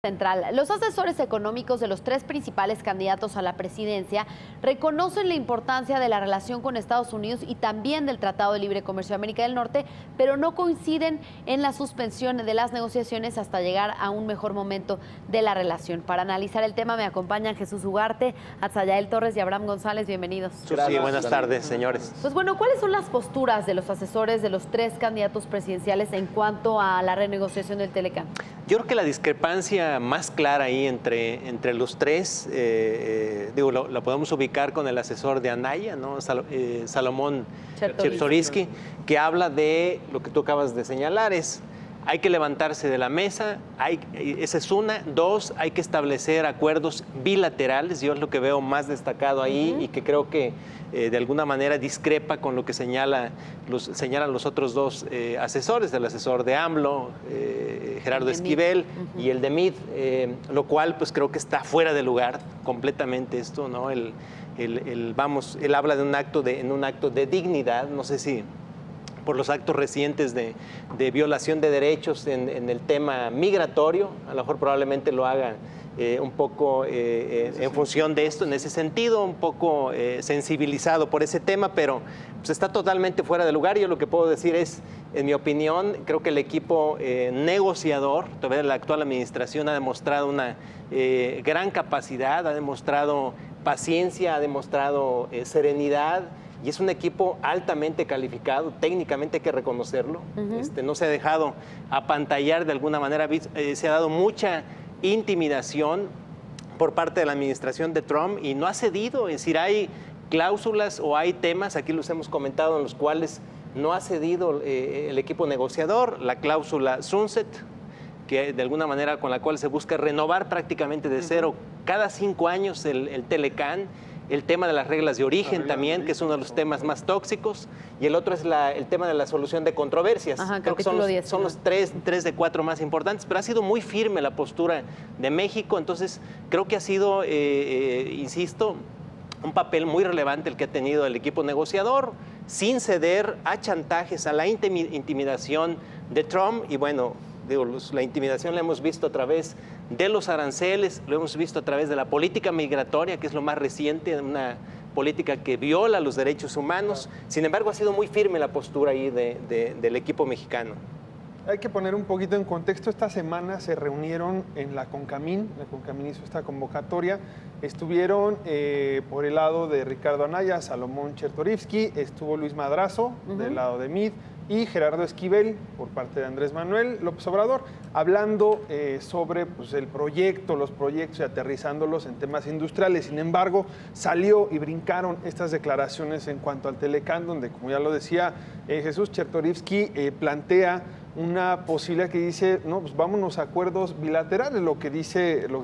Central. Los asesores económicos de los tres principales candidatos a la presidencia reconocen la importancia de la relación con Estados Unidos y también del Tratado de Libre Comercio de América del Norte, pero no coinciden en la suspensión de las negociaciones hasta llegar a un mejor momento de la relación. Para analizar el tema me acompañan Jesús Ugarte, Atzayael Torres y Abraham González. Bienvenidos. Sí, buenas tardes, señores. Pues bueno, ¿cuáles son las posturas de los asesores de los tres candidatos presidenciales en cuanto a la renegociación del Telecán? Yo creo que la discrepancia más clara ahí entre los tres, la podemos ubicar con el asesor de Anaya, ¿no? Salomón Chertorivsky, que habla de lo que tú acabas de señalar, hay que levantarse de la mesa, esa es una. Dos, hay que establecer acuerdos bilaterales. Yo es lo que veo más destacado ahí y que creo que de alguna manera discrepa con lo que señalan los otros dos asesores, el asesor de AMLO, Gerardo Esquivel, y el de Meade, lo cual pues creo que está fuera de lugar completamente esto, ¿no? Él habla de un acto de dignidad, no sé si por los actos recientes de violación de derechos en el tema migratorio, a lo mejor probablemente lo haga un poco en función de esto, en ese sentido, un poco sensibilizado por ese tema, pero pues, está totalmente fuera de lugar. Yo lo que puedo decir es, en mi opinión, creo que el equipo negociador, todavía la actual administración ha demostrado una gran capacidad, ha demostrado paciencia, ha demostrado serenidad, y es un equipo altamente calificado, técnicamente hay que reconocerlo. No se ha dejado apantallar de alguna manera, se ha dado mucha intimidación por parte de la administración de Trump y no ha cedido. Es decir, hay cláusulas o hay temas, aquí los hemos comentado, en los cuales no ha cedido el equipo negociador. La cláusula Sunset, que de alguna manera con la cual se busca renovar prácticamente de cero cada 5 años el Telecán. El tema de las reglas de origen también, que es uno de los temas más tóxicos, y el otro es el tema de la solución de controversias. Creo que son los tres de 4 más importantes, pero ha sido muy firme la postura de México, entonces creo que ha sido, insisto, un papel muy relevante el que ha tenido el equipo negociador, sin ceder a chantajes, a la intimidación de Trump, y bueno, la intimidación la hemos visto a través de los aranceles, lo hemos visto a través de la política migratoria, que es lo más reciente, una política que viola los derechos humanos. Sin embargo, ha sido muy firme la postura ahí del equipo mexicano. Hay que poner un poquito en contexto. Esta semana se reunieron en la CONCAMIN hizo esta convocatoria. Estuvieron por el lado de Ricardo Anaya, Salomón Chertorivsky, estuvo Luis Madrazo del lado de Meade, y Gerardo Esquivel, por parte de Andrés Manuel López Obrador, hablando sobre el proyecto, los proyectos y aterrizándolos en temas industriales. Sin embargo, salió y brincaron estas declaraciones en cuanto al Telecán, donde, como ya lo decía Jesús, Chertorivsky plantea una posibilidad que dice, no, pues vámonos a acuerdos bilaterales, lo que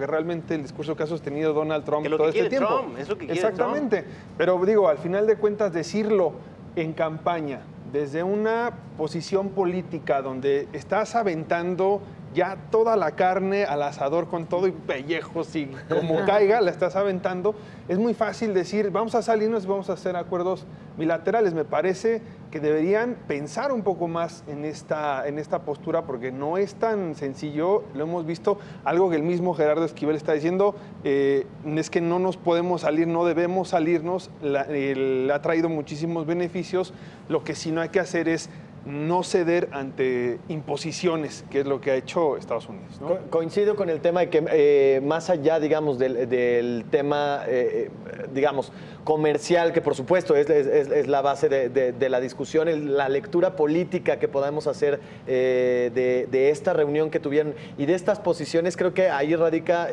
realmente el discurso que ha sostenido Donald Trump todo este tiempo. Trump, es lo que quiere Exactamente. Trump. Pero digo, al final de cuentas, decirlo en campaña, desde una posición política donde estás aventando ya toda la carne al asador con todo y pellejos y como caiga, la estás aventando, es muy fácil decir, vamos a salirnos y vamos a hacer acuerdos bilaterales. Me parece que deberían pensar un poco más en esta postura, porque no es tan sencillo. Lo hemos visto, algo que el mismo Gerardo Esquivel está diciendo, es que no nos podemos salir, no debemos salirnos, le ha traído muchísimos beneficios. Lo que sí no hay que hacer es no ceder ante imposiciones, que es lo que ha hecho Estados Unidos, ¿no? Coincido con el tema de que más allá, digamos, del tema, digamos, comercial, que por supuesto es la base de la discusión, la lectura política que podamos hacer de esta reunión que tuvieron y de estas posiciones, creo que ahí radica,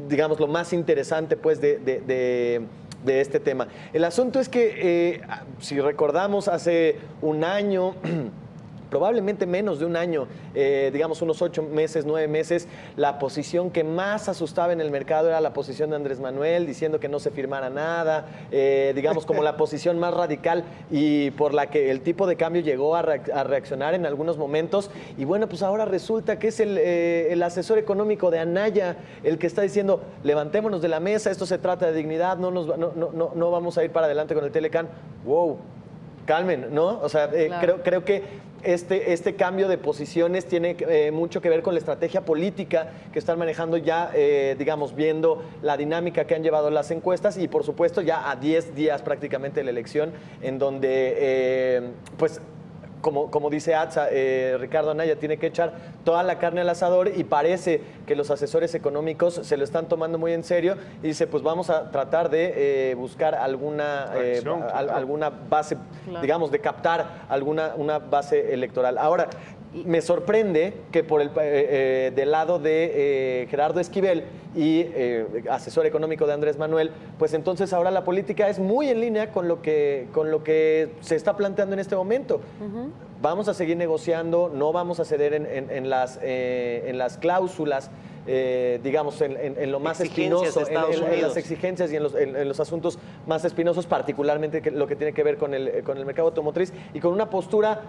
digamos, lo más interesante, pues, de este tema. El asunto es que, si recordamos, hace un año, probablemente menos de un año, digamos unos 8 meses, 9 meses, la posición que más asustaba en el mercado era la posición de Andrés Manuel, diciendo que no se firmara nada, digamos como la posición más radical y por la que el tipo de cambio llegó a reaccionar en algunos momentos. Y bueno, pues ahora resulta que es el asesor económico de Anaya el que está diciendo, levantémonos de la mesa, esto se trata de dignidad, no vamos a ir para adelante con el Telecán. ¡Wow! Calmen, ¿no? O sea, claro. Creo que este cambio de posiciones tiene mucho que ver con la estrategia política que están manejando ya, digamos, viendo la dinámica que han llevado las encuestas y, por supuesto, ya a 10 días prácticamente de la elección, en donde, pues, como dice Atza, Ricardo Anaya tiene que echar toda la carne al asador y parece que los asesores económicos se lo están tomando muy en serio y dice, pues vamos a tratar de buscar alguna base, digamos, de captar una base electoral. Ahora, me sorprende que por del lado de Gerardo Esquivel y asesor económico de Andrés Manuel, pues entonces ahora la política es muy en línea con lo que se está planteando en este momento. Vamos a seguir negociando, no vamos a ceder en las cláusulas, digamos, en lo más espinoso, en las exigencias y en los asuntos más espinosos, particularmente lo que tiene que ver con el mercado automotriz, y con una postura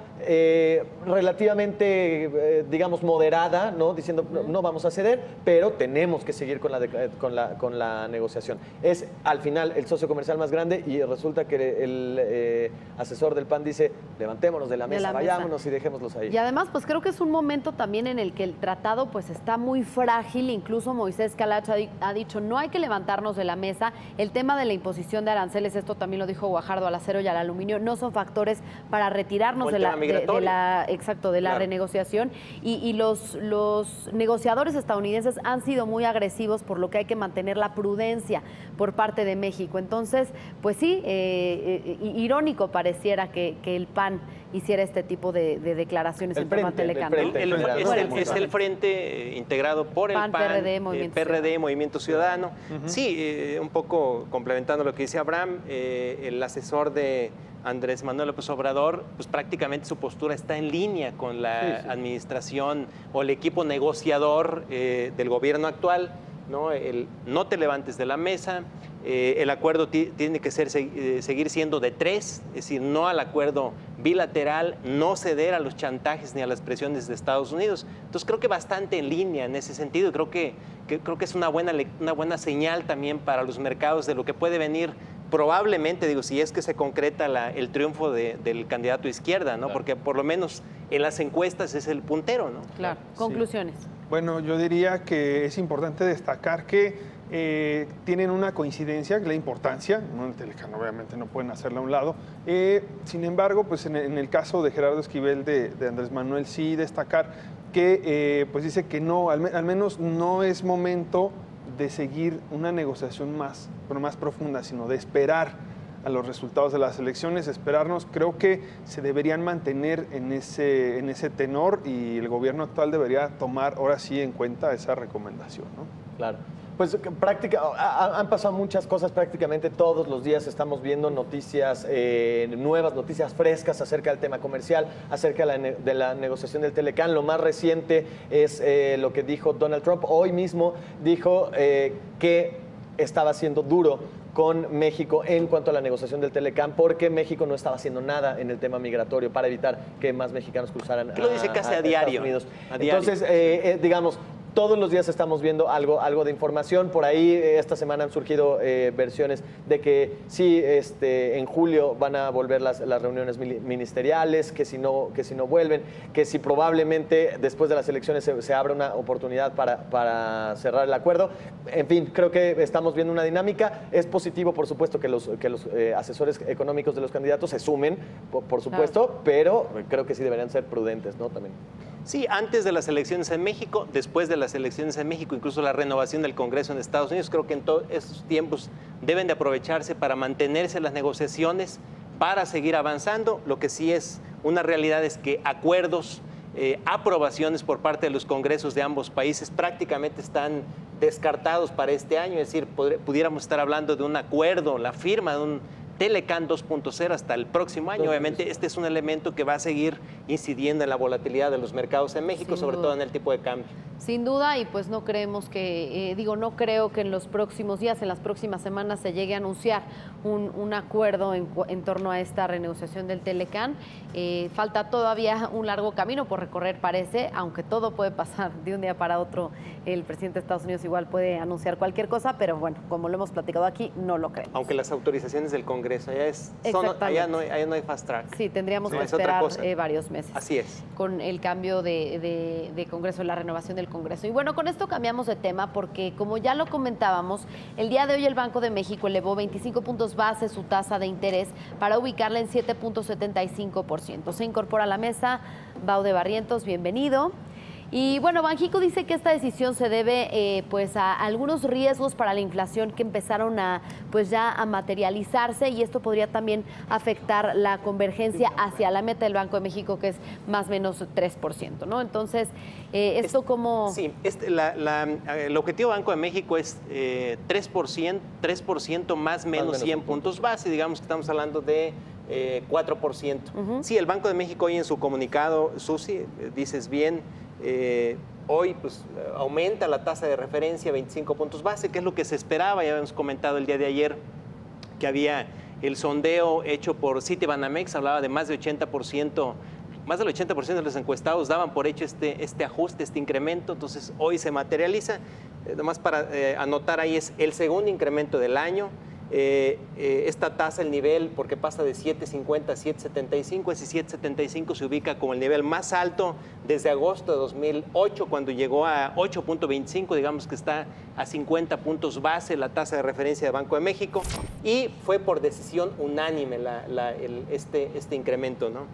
relativamente, digamos, moderada, ¿no? Diciendo, no vamos a ceder, pero tenemos que seguir con la negociación. Es, al final, el socio comercial más grande y resulta que el asesor del PAN dice, levantémonos de la mesa, vayámonos y dejémoslos ahí. Y además, pues creo que es un momento también en el que el tratado pues está muy frágil. Incluso Moisés Calacho ha dicho, no hay que levantarnos de la mesa. El tema de la imposición de aranceles, esto también lo dijo Guajardo, al acero y al aluminio, no son factores para retirarnos de la renegociación. Y los negociadores estadounidenses han sido muy agresivos, por lo que hay que mantener la prudencia por parte de México. Entonces, pues sí, irónico pareciera que el PAN hiciera este tipo de declaraciones en tema Telecán. Es el frente integrado por el PAN, PRD, Movimiento Ciudadano. Sí, un poco complementando lo que dice Abraham, el asesor de Andrés Manuel López Obrador, pues prácticamente su postura está en línea con la administración o el equipo negociador del gobierno actual, ¿no? No te levantes de la mesa, el acuerdo tiene que seguir siendo de 3, es decir, no al acuerdo bilateral, no ceder a los chantajes ni a las presiones de Estados Unidos. Entonces creo que bastante en línea en ese sentido, creo que es una buena señal también para los mercados de lo que puede venir probablemente, digo, si es que se concreta el triunfo del candidato izquierda, ¿no? Claro. Porque por lo menos en las encuestas es el puntero, ¿no? Claro. Conclusiones. Sí. Bueno, yo diría que es importante destacar que tienen una coincidencia, la importancia, ¿no? El Telecán obviamente no pueden hacerla a un lado. Sin embargo, pues en el caso de Gerardo Esquivel, de Andrés Manuel, sí destacar que pues dice que no, al menos no es momento de seguir una negociación más profunda, sino de esperar a los resultados de las elecciones, esperarnos. Creo que se deberían mantener en ese tenor y el gobierno actual debería tomar ahora sí en cuenta esa recomendación, ¿no? Claro. Pues han pasado muchas cosas prácticamente todos los días. Estamos viendo noticias nuevas, noticias frescas acerca del tema comercial, acerca de la negociación del Telecán. Lo más reciente es lo que dijo Donald Trump. Hoy mismo dijo que estaba siendo duro con México en cuanto a la negociación del Telecán, porque México no estaba haciendo nada en el tema migratorio para evitar que más mexicanos cruzaran lo dice casi a diario, Estados Unidos. Entonces, digamos, todos los días estamos viendo algo de información. Por ahí esta semana han surgido versiones de que sí, en julio van a volver las reuniones ministeriales, que si no vuelven, que si probablemente después de las elecciones se abra una oportunidad para cerrar el acuerdo. En fin, creo que estamos viendo una dinámica. Es positivo, por supuesto, que los asesores económicos de los candidatos se sumen, por supuesto, pero creo que sí deberían ser prudentes, ¿no? También. Sí, antes de las elecciones en México, después de las elecciones en México, incluso la renovación del Congreso en Estados Unidos, creo que en todos estos tiempos deben de aprovecharse para mantenerse las negociaciones, para seguir avanzando. Lo que sí es una realidad es que acuerdos, aprobaciones por parte de los congresos de ambos países prácticamente están descartados para este año, es decir, pudiéramos estar hablando de un acuerdo, la firma de un Telecán 2.0 hasta el próximo año. Obviamente este es un elemento que va a seguir incidiendo en la volatilidad de los mercados en México, sobre todo en el tipo de cambio. Sin duda, y pues no creemos que, no creo que en los próximos días, en las próximas semanas se llegue a anunciar un acuerdo en torno a esta renegociación del Telecán. Falta todavía un largo camino por recorrer, parece, aunque todo puede pasar de un día para otro. El presidente de Estados Unidos igual puede anunciar cualquier cosa, pero bueno, como lo hemos platicado aquí, no lo creemos. Aunque las autorizaciones del Congreso, allá no hay fast track. Sí, tendríamos que esperar varios meses. Así es. Con el cambio de Congreso, la renovación del Congreso. Y bueno, con esto cambiamos de tema porque, como ya lo comentábamos, el día de hoy el Banco de México elevó 25 puntos base su tasa de interés para ubicarla en 7.75%. Se incorpora a la mesa Baude Barrientos, bienvenido. Y bueno, Banxico dice que esta decisión se debe a algunos riesgos para la inflación que empezaron a materializarse, y esto podría también afectar la convergencia hacia la meta del Banco de México, que es más o menos 3%, ¿no? Entonces, ¿esto cómo...? Sí, el objetivo del Banco de México es 3% más menos 100 puntos base, digamos que estamos hablando de 4%. Sí, el Banco de México hoy en su comunicado, Susi, dices bien, hoy pues aumenta la tasa de referencia a 25 puntos base, que es lo que se esperaba. Ya habíamos comentado el día de ayer que había el sondeo hecho por Citibanamex, hablaba de más de 80%, más del 80% de los encuestados daban por hecho este ajuste, este incremento. Entonces hoy se materializa. Nomás para anotar ahí, es el segundo incremento del año. Esta tasa, el nivel, porque pasa de 7.50 a 7.75, ese 7.75 se ubica como el nivel más alto desde agosto de 2008, cuando llegó a 8.25, digamos que está a 50 puntos base la tasa de referencia del Banco de México, y fue por decisión unánime este incremento, ¿no?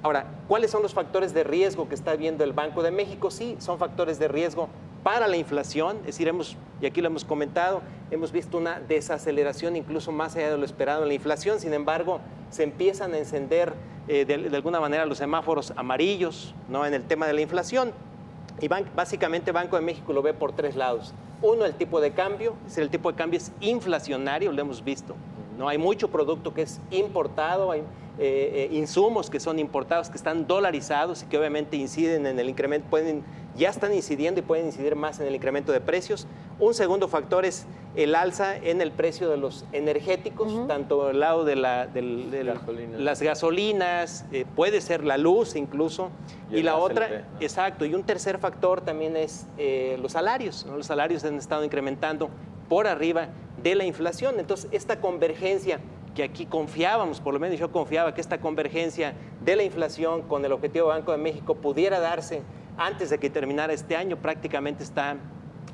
Ahora, ¿cuáles son los factores de riesgo que está viendo el Banco de México? Sí, son factores de riesgo para la inflación, es decir, y aquí lo hemos comentado, hemos visto una desaceleración incluso más allá de lo esperado en la inflación. Sin embargo, se empiezan a encender de alguna manera los semáforos amarillos, ¿no?, en el tema de la inflación. Y básicamente Banco de México lo ve por tres lados. Uno, el tipo de cambio, es decir, el tipo de cambio es inflacionario, lo hemos visto, ¿no? Hay mucho producto que es importado, hay insumos que son importados, que están dolarizados y que obviamente inciden en el incremento, ya están incidiendo y pueden incidir más en el incremento de precios. Un segundo factor es el alza en el precio de los energéticos, tanto del lado de las gasolinas, puede ser la luz incluso, y la otra, exacto, y un tercer factor también es los salarios, ¿no? Los salarios han estado incrementando por arriba de la inflación. Entonces, esta convergencia que aquí confiábamos, por lo menos yo confiaba que esta convergencia de la inflación con el objetivo del Banco de México pudiera darse antes de que terminara este año, prácticamente está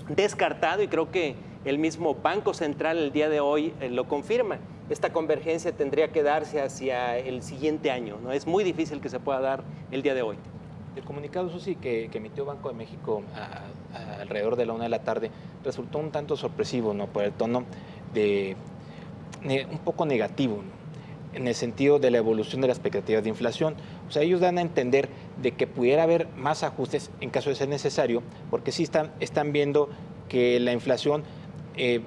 descartado, y creo que el mismo Banco Central el día de hoy lo confirma. Esta convergencia tendría que darse hacia el siguiente año, ¿no? Es muy difícil que se pueda dar el día de hoy. El comunicado, Susi, que emitió Banco de México alrededor de la 1 de la tarde resultó un tanto sorpresivo, ¿no?, por el tono un poco negativo, ¿no?, en el sentido de la evolución de las expectativas de inflación. O sea, ellos dan a entender de que pudiera haber más ajustes en caso de ser necesario, porque sí están viendo que la inflación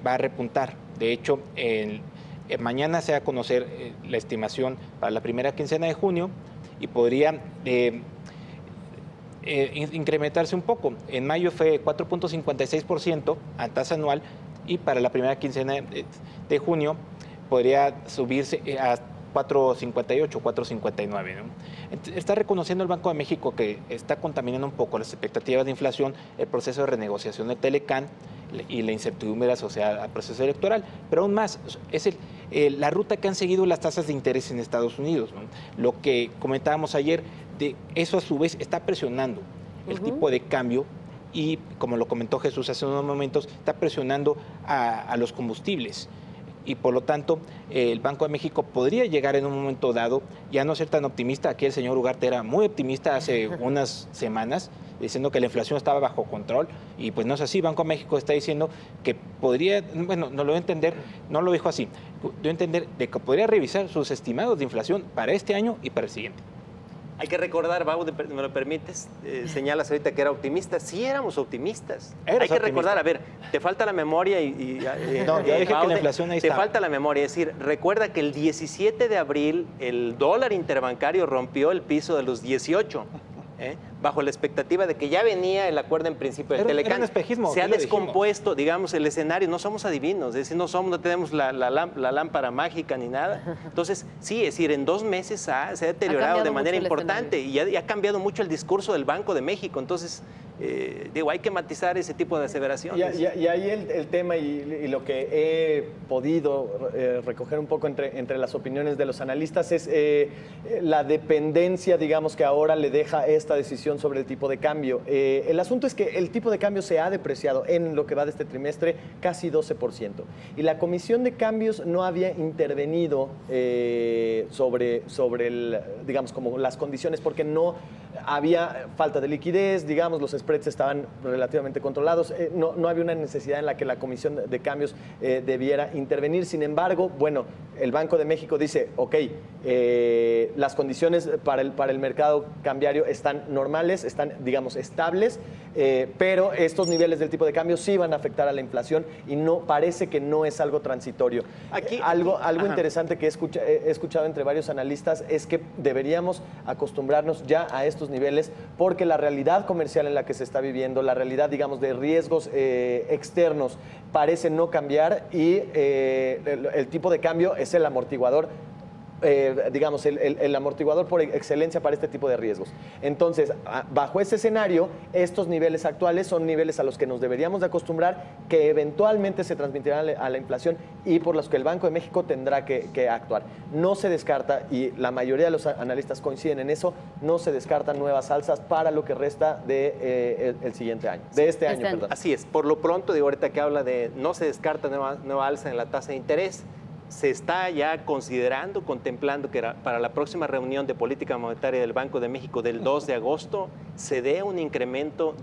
va a repuntar. De hecho, mañana se va a conocer la estimación para la primera quincena de junio y podría incrementarse un poco. En mayo fue 4.56% a tasa anual, y para la primera quincena de junio podría subirse a 4.58, 4.59, ¿no? Está reconociendo el Banco de México que está contaminando un poco las expectativas de inflación el proceso de renegociación del Telecán y la incertidumbre asociada al proceso electoral, pero aún más es la ruta que han seguido las tasas de interés en Estados Unidos, ¿no? Lo que comentábamos ayer, de eso a su vez está presionando el tipo de cambio, y como lo comentó Jesús hace unos momentos, está presionando a los combustibles. Y por lo tanto, el Banco de México podría llegar en un momento dado, ya no ser tan optimista. Aquí el señor Ugarte era muy optimista hace unas semanas, diciendo que la inflación estaba bajo control, y pues no es así. Banco de México está diciendo que podría, bueno, no lo voy a entender, no lo dijo así, dio a entender de que podría revisar sus estimados de inflación para este año y para el siguiente. Hay que recordar, Baude, ¿me lo permites? Señalas ahorita que era optimista. Sí éramos optimistas. Hay que recordar, a ver, te falta la memoria no, yo dije Baude, que la inflación ahí está. Te falta la memoria, es decir, recuerda que el 17 de abril el dólar interbancario rompió el piso de los 18. bajo la expectativa de que ya venía el acuerdo en principio del Telecán. Era un espejismo, se ha descompuesto, digamos, el escenario. No somos adivinos, es decir, no tenemos la lámpara mágica ni nada. Entonces, sí, es decir, en 2 meses se ha deteriorado de manera importante y ha cambiado mucho el discurso del Banco de México. Entonces, hay que matizar ese tipo de aseveraciones. Y ahí el tema y lo que he podido recoger un poco entre las opiniones de los analistas es la dependencia, digamos, que ahora le deja esta decisión sobre el tipo de cambio. El asunto es que el tipo de cambio se ha depreciado en lo que va de este trimestre casi 12%. Y la Comisión de Cambios no había intervenido sobre digamos, como las condiciones, porque no había falta de liquidez, digamos, los spreads estaban relativamente controlados, no había una necesidad en la que la Comisión de Cambios debiera intervenir. Sin embargo, bueno, el Banco de México dice, ok, las condiciones para el mercado cambiario están normales, están, digamos, estables, pero estos niveles del tipo de cambio sí van a afectar a la inflación y parece que no es algo transitorio. Algo interesante que he escuchado entre varios analistas es que deberíamos acostumbrarnos ya a estos niveles, porque la realidad comercial en la que se está viviendo, la realidad, digamos, de riesgos externos parece no cambiar y el tipo de cambio es el amortiguador, digamos, el amortiguador por excelencia para este tipo de riesgos. Entonces, bajo ese escenario, estos niveles actuales son niveles a los que nos deberíamos de acostumbrar, que eventualmente se transmitirán a la inflación y por los que el Banco de México tendrá que actuar. No se descarta, y la mayoría de los analistas coinciden en eso, no se descartan nuevas alzas para lo que resta de el siguiente año, de este año, perdón. Así es, por lo pronto, digo, ahorita que habla de no se descarta nueva alza en la tasa de interés, se está ya contemplando que para la próxima reunión de política monetaria del Banco de México del 2 de agosto se dé un incremento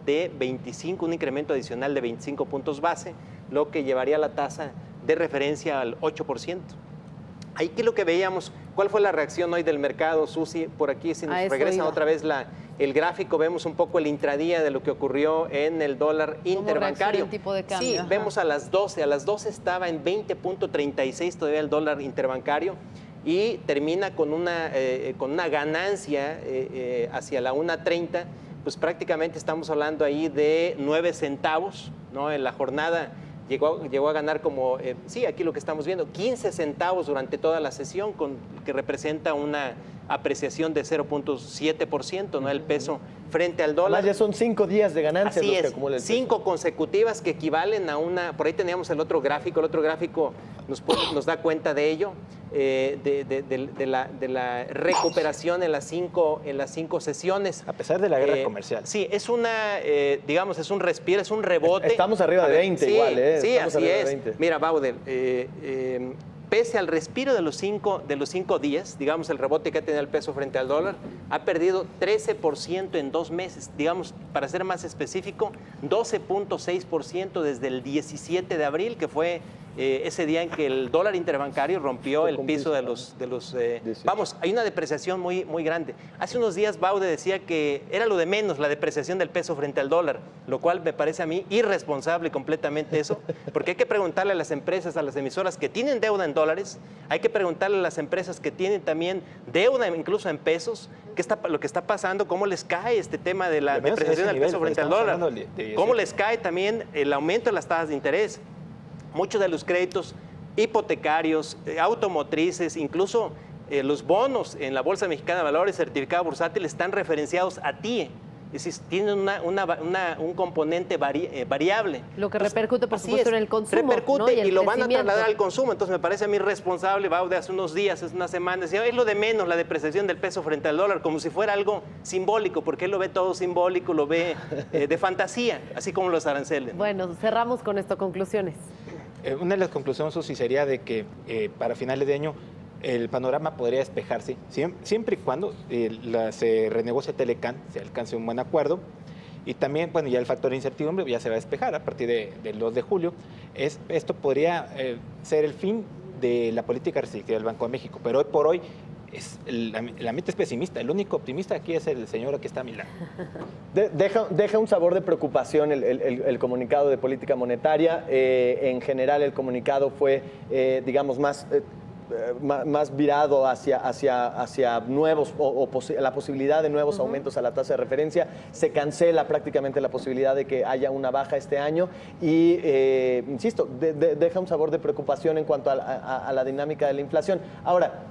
un incremento adicional de 25 puntos base, lo que llevaría la tasa de referencia al 8%. Ahí que lo que veíamos, ¿cuál fue la reacción hoy del mercado, Susi? Por aquí, si nos regresan otra vez el gráfico, vemos un poco el intradía de lo que ocurrió en el dólar interbancario. El tipo de cambio? Sí, vemos a las 12 estaba en 20.36 todavía el dólar interbancario y termina con una ganancia hacia la 1.30, pues prácticamente estamos hablando ahí de 9 centavos, ¿no? En la jornada llegó a ganar como, aquí lo que estamos viendo, 15 centavos durante toda la sesión, que representa una apreciación de 0.7%, ¿no? El peso frente al dólar. Además, ya son 5 días de ganancias los que acumula el peso. 5 consecutivas que equivalen a por ahí teníamos el otro gráfico nos da cuenta de ello, de la recuperación en las 5 sesiones. A pesar de la guerra comercial. Sí, es digamos, es un respiro, es un rebote. Estamos arriba de 20 igual, Sí, así es. Mira, Baudel, pese al respiro de los 5 días, digamos, el rebote que ha tenido el peso frente al dólar, ha perdido 13% en 2 meses. Digamos, para ser más específico, 12.6% desde el 17 de abril, que fue ese día en que el dólar interbancario rompió el piso de los vamos, hay una depreciación muy, muy grande. Hace unos días Baude decía que era lo de menos la depreciación del peso frente al dólar, lo cual me parece a mí irresponsable completamente eso, porque hay que preguntarle a las empresas, a las emisoras que tienen deuda en dólares, hay que preguntarle a las empresas que tienen también deuda incluso en pesos, lo que está pasando, cómo les cae este tema de la depreciación del peso frente al dólar, cómo les cae también el aumento de las tasas de interés. Muchos de los créditos hipotecarios, automotrices, incluso los bonos en la Bolsa Mexicana de Valores, certificado bursátil, están referenciados a TIE. Es decir, tienen un componente variable. Lo que repercute, por supuesto, en el consumo. Repercute, ¿no? y lo van a trasladar al consumo. Entonces, me parece a mí responsable, Baude, hace unos días, hace unas semanas, decía, es lo de menos la depreciación del peso frente al dólar, como si fuera algo simbólico, porque él lo ve todo simbólico, lo ve de fantasía, así como los aranceles. Bueno, cerramos con esto, conclusiones. Una de las conclusiones, Susi, sería de que para finales de año el panorama podría despejarse, siempre y cuando se renegocie Telecán, se alcance un buen acuerdo. Y también, bueno, ya el factor de incertidumbre ya se va a despejar a partir del 2 de julio. Esto podría ser el fin de la política restrictiva del Banco de México, pero hoy por hoy la mente es pesimista. El único optimista aquí es el señor que está a mi lado. Deja un sabor de preocupación el comunicado de política monetaria. En general, el comunicado fue, digamos, más más virado hacia nuevos la posibilidad de nuevos aumentos a la tasa de referencia. Se cancela prácticamente la posibilidad de que haya una baja este año y, insisto, deja un sabor de preocupación en cuanto a la dinámica de la inflación. Ahora,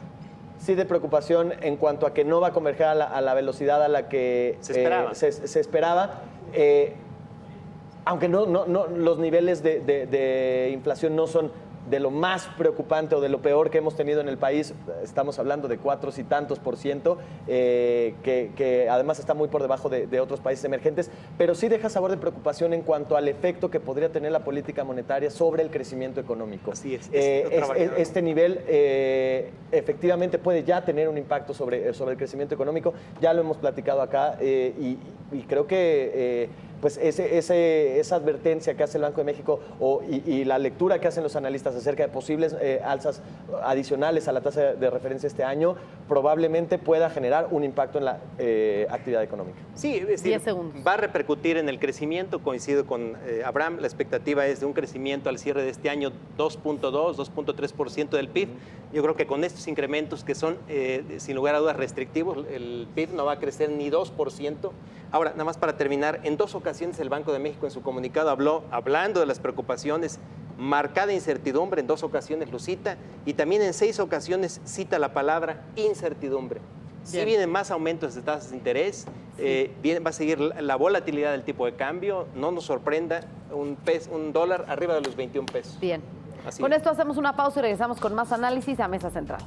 sí de preocupación en cuanto a que no va a converger a la velocidad a la que se esperaba. Aunque los niveles de inflación no son de lo más preocupante o de lo peor que hemos tenido en el país, estamos hablando de 4 y tantos %, que además está muy por debajo de otros países emergentes, pero sí deja sabor de preocupación en cuanto al efecto que podría tener la política monetaria sobre el crecimiento económico. Así es. Este nivel efectivamente puede ya tener un impacto sobre el crecimiento económico, ya lo hemos platicado acá y creo que pues esa advertencia que hace el Banco de México y la lectura que hacen los analistas acerca de posibles alzas adicionales a la tasa de referencia este año probablemente pueda generar un impacto en la actividad económica. Sí, es decir, va a repercutir en el crecimiento. Coincido con Abraham, la expectativa es de un crecimiento al cierre de este año 2.2, 2.3% del PIB. Yo creo que con estos incrementos que son sin lugar a dudas restrictivos, el PIB no va a crecer ni 2%. Ahora, nada más para terminar, en 2 ocasiones el Banco de México en su comunicado hablando de las preocupaciones, marcada incertidumbre, en 2 ocasiones lo cita, y también en 6 ocasiones cita la palabra incertidumbre. Si vienen más aumentos de tasas de interés, va a seguir la volatilidad del tipo de cambio, no nos sorprenda un dólar arriba de los 21 pesos. Bien. Con esto hacemos una pausa y regresamos con más análisis a Mesa Central.